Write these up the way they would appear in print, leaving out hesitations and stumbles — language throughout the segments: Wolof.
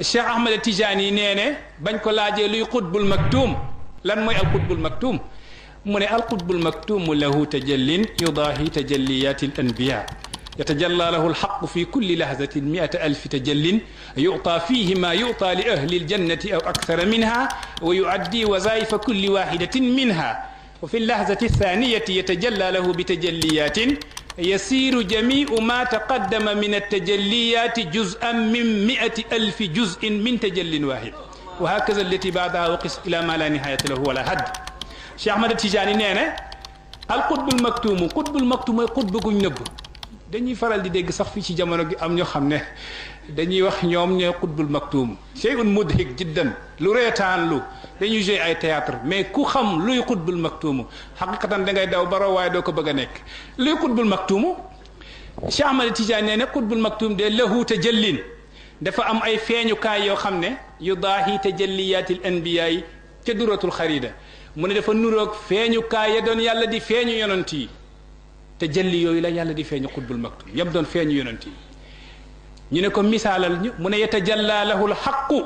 Cheikh Ahmed Tidiane nee ne bañ ko laajee luy xutbul maktuum lan mooy alxutbul maktuum mu ne alxutbul maktuum lahu tajallin yudaahi tajalliyati al anbiya yatajalla lahu alxaqu fi kulli lahzatin 100,000 tajallin yu'ta fihi ma yu'ta li ahli aljannati aw akthara minha wa yu'addi wazaifa kulli wahidatin minha wa fi allahzati athaniyati yatajalla lahu bitajalliyatin يسير جميع ما تقدم من التجليات جزءا من 100,000 جزء من تجل واحد وهكذا التي بعدها وقس إلى ما لا نهاية له ولا حد Cheikh Ahmed Tidiane nee na alxutbul maktuum xutbul maktuum mooy xutba guñ nëbb dañuy faral di dégg sax fii ci jamono gi am ñoo xam ne dañuy wax ñoom ñooy xutbul maktuum shay'un mudhik jiddan lu reetaan lu dañuy jouer ay théâtre mais ku xam luy xutbul maktuum xaqiqatan da ngay daw baro waaye doo ko bëgg a nekk luy xutbul maktuum Cheikh Ahmed Tidiane nee na xutbul maktuum de lahu tajallin dafa am ay feeñukaay yoo xam ne yudaahi tajalliyaatil anbiyaa yi ca duratul xarida mu ne dafa nuroog feeñukaay ya doon yàlla di feeñu yonent yi tajalli yooyu la yàlla di feeñu xutbul maktuum yam doon feeñu yonent yi ñu ne ko misaalal ñu mu ne yatajalla lahu alxaqu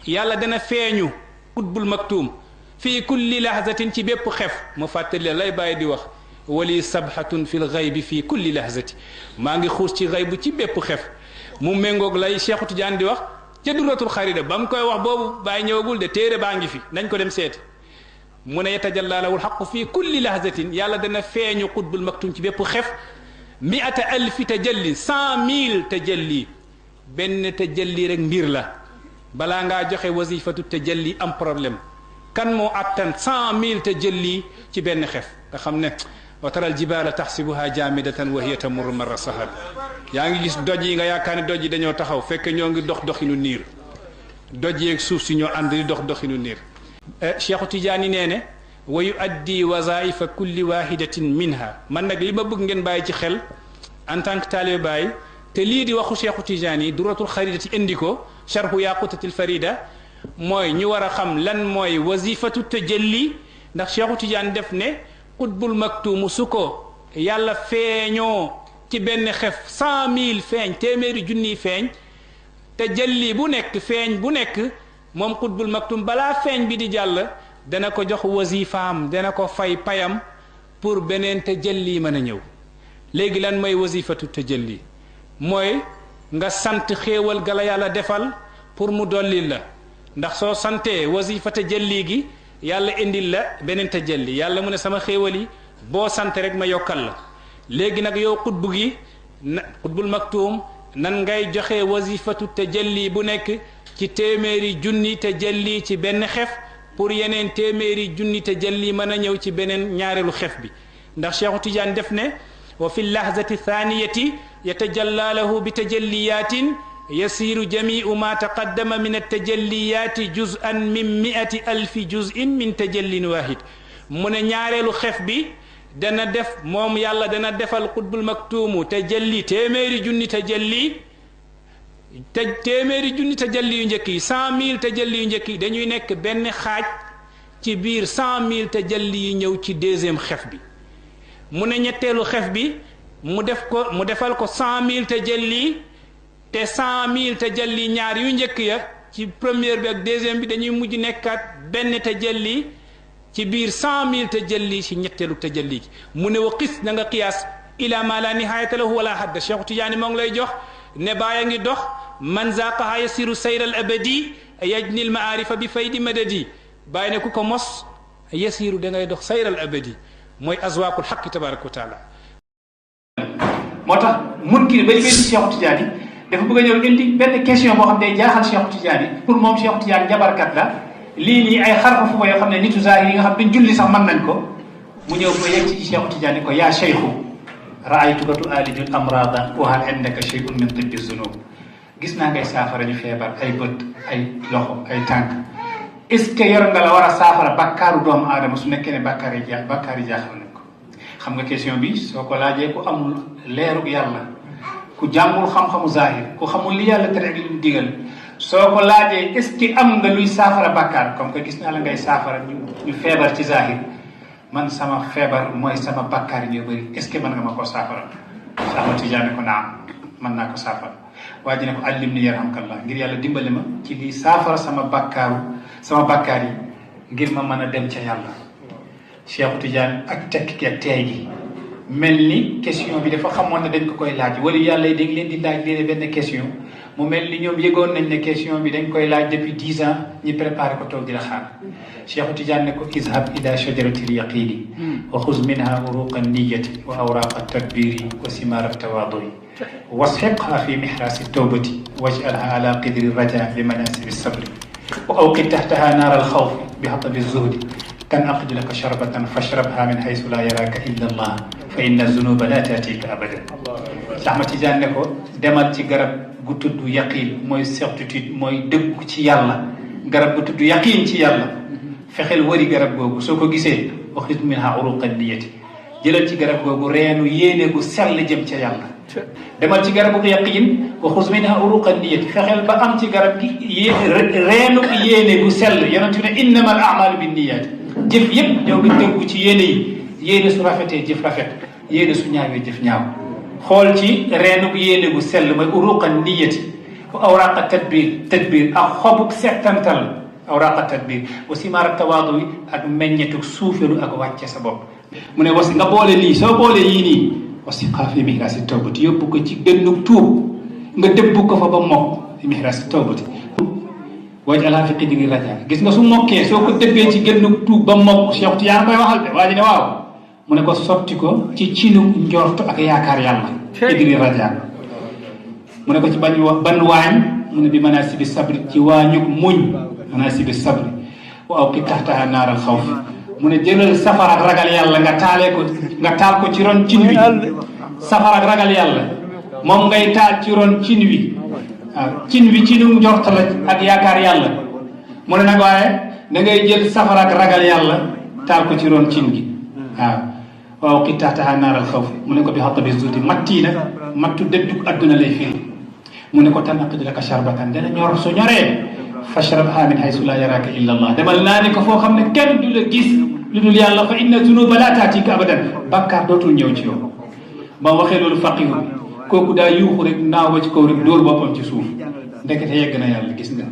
yàlla dana feeñu xutbul maktuum fii kulli lahzatin ci bépp xef mu fàttali lay bàyyi di wax wali sabhatun fi lxaybi fii kulli lahzati maa ngi xuus ci xaybu ci bépp xef mu méngoog lay Cheikh Tidiane di wax ca duratul xarida ba mu koy wax boobu bàyyi ñëwagul de téere baa ngi fi nañ ko dem seeti mu ne yatajalla lahu alxaqu fii kulli lahzatin yàlla dana feeñu xutbul maktuum ci bépp xef 100,000 tajalli 100,000 tajalli benn tajalli rek mbir la balaa ngaa joxe wasifatu tajalli am problème kan moo attan 100,000 tajalli ci benn xef nga xam ne wa taral jibaala taxsibuha jaamidatan wa hiya tamurru marra sahab yaa ngi gis doj yi nga yaakaar ne doj yi dañoo taxaw fekk ñoo ngi dox doxinu niir doj yeeg suuf si ñoo ànd di dox doxinu niir Cheikh Tidiane nee ne wa yuaddi wazaifa kulli wahidatin minha man nag li ma bëgg ngeen bàyyi ci xel en tant que taalibe Baay te lii di waxu Cheikh Tidiane yi duratul xaridati indi ko sharhu yaqutatil farida mooy ñu war a xam lan mooy wazifatu tajalli ndax Cheikh Tidiane def ne xutbul maktuum su ko yàlla feeñoo ci benn xef 100,000 feeñ téeméeri junniy feeñ tajalli bu nekk feeñ bu nekk moom xutbul maktuum balaa feeñ bi di jàll dana ko jox wasifaam dana ko fay payam pour beneen tajalli mën a ñëw léegi lan mooy wasifatu tajalli mooy nga sant xéewal gala yàlla defal pour mu dolli la ndax soo santee wasifa tajalli gi yàlla indil la beneen tajalli yàlla mu ne sama xéewal yi boo sant rek ma yokkal la léegi nag yow xutbu gi xutbul maktuum nan ngay joxe wasifatu tajalli bu nekk ci téeméeri junni tajalli ci benn xef pour yeneen téeméeri junni tajalli mën a ñëw ci beneen ñaareelu xef bi ndax Cheikh Tidiane def ne wa fi lahzati thaniyati yatajalla lahu bi tajalliyatin yasiru jamiu ma taqaddama min altajalliyati juz'an min 100,000 juz'in min tajallin wahid mu ne ñaareelu xef bi dana def moom yàlla dana defal xutbul maktuumu tajalli téeméeri junni tajalli téeméeri junni tajalli yu njëkk yi 100,000 tajalli yu njëkk yi dañuy nekk benn xaaj ci biir 100,000 tajalli yi ñëw ci deuxième xef bi mu ne ñetteelu xef bi mu defal ko 100,000 tajalli te 100,000 tajalli ñaar yu njëkk ya ci première bi ak deuxième bi dañuy mujj nekkaat benn tajalli ci biir 100,000 tajalli ci ñetteelu tajalli gi mu ne wa qis na nga qiyaas ila ma la nihayata lahu wala hadda Cheikh Tidiane moo ngi lay jox ne bàyyi ngi dox man zaqaha yasiru sayra al abadi yajni al maarifa bi faydi madadi bàyyi ne ku ko mos yasiru da ngay dox sayra al abadi mooy azwaqul xaqi tabaraka wa taala moo tax munkir ba demee ci Cheikh Tidiane dafa bëgg a ñëw indi benn question boo xam ne day jaaxal Cheikh Tidiane pour moom Cheikh Tidiane jabarkat la lii nii ay xarfa fu ko yoo xam ne nitu zahir yi nga xam duñ julli sax mën nañ ko mu ñëw ba yegg ci Cheikh Tidiane ko yaa cheikhu raaytuka tu'aalijul amraada wa hal indaka shay'un min tibbi zunub gis naa ngay saafara ñu feebar ay bët ay loxo ay tànk est-ce que yor nga la war a saafara bakkaaru doomu aadama su nekkee ne bakkaar yi jaaxal nañ ko xam nga question bi soo ko laajee ku amul leerug yàlla ku jàngul xam-xamu zahir ku xamul li yàlla tere ak li mu digal soo ko laajee est-ce que am nga luy saafara bakkaar comme que gis naa la ngay saafara ñu feebar ci zahir man sama feebar mooy sama bakkaar yi ñu bëri est-ce que mën nga ma ko saafara Cheikh Tidiane ko naam mën naa ko saafara waa ji ne ko allim ni yarhamkallah ngir yàlla dimbali ma ci lii saafara sama bàkkaar yi ngir ma mën a dem ca yàlla. Cheikh Tidiane ak tekki ak teey gi mel ni question bi dafa xamoon ne dañ ko koy laaj wala yàlla yi dañ leen di laaj léeg benn question mu mel ni ñoom yëgoon nañ ne question bi dañ koy laaj depuis 10 ans ñi préparé ko toog di la xaar. Cheikh Tidiane ne ko izhab ila shajaratil yaqini wa xuz minha uruqa niyati wa awraqa tadbiri wa simara tawadui wasfiqha fi mihrasi tawbati waj'alha ala qidri raja bi manasibi sabri wa awqid tahtaha naara alxawfi bi hatabi zuhdi kan aqdi laka sharbatan fashrabha min haysu la yaraka illa allah fa inna zunuba la tatika abadan. Ahmad Tidiane ne ko demal ci garab gu tudd yaqin mooy certitude mooy dëggu ci yàlla garab gu tudd yaqin ci yàlla fexeel wëri garab googu soo ko gisee waxit minha uruqan niyati jëlal ci garab googu reenu yéene gu sell jëm ca yàlla. demal ci garabu yaqin wa xuz minha uruqan niyati fexeel ba am ci garab gi reenu yéene gu sell yonent ne innama al a'malu bin niyati jëf yëpp ñoo ngi tënku ci yéene yi yéene su rafetee jëf rafet yéene su ñaawee jëf ñaaw xool ci reenu yéene gu sell mooy uruqan niyati wa awraqa tadbir ak xobuk settantal awraqa tadbir wa simaara tawaadu yi ak meññetu suufelu ak wàcce sa bopp. mu ne wasi nga boole lii soo boole yii nii wasiqa fi mihrasi tawbati yóbbu ko ci gënnu tuub nga dëbbu ko fa ba mokk fi mihrasi tawbati waj'alha fi qidri raja gis nga su mokkee soo ko dëbbee ci gënnu tuub ba mokk Cheikh Tidiane koy waxal de waa ji ne waaw mu ne ko sotti ko ci cinu njort ak yaakaar yàlla qidri raja mu ne ko ci ban waañ mu ne bi manasibi sabri ci waañuk muñ manasibi sabri wa awqid tahtaha naaral xawfi mu ne jëlal safara ak ragal yàlla nga taal ko ci ron cin wi safara ak ragal yàlla moom ngay taal ci ron cin wi waaw cin wi cinu njort la ak yaakaar yàlla mu ne nag waaye da ngay jël safara ak ragal yàlla taal ko ci ron cin gi waaw awqid tahtaha naaral xawfi mu ne ko bi hatabi zuhdi matti nag mattu dëddu adduna lay firi mu ne ko tan aqdi laka sharbatan dana ñor su ñoree fashrabha min haysu la yaraka illa allah demal naa ne ko foo xam ne kenn du la gis lu dul yàlla fa inna zunuba la taatika abadan bakkaar dootul ñëw ci yow. ba waxee loolu faqihu kooku daa yuuxu rek naaw ba ci kaw rek dóor boppam ci suuf ndekete yegg na yàlla gis nga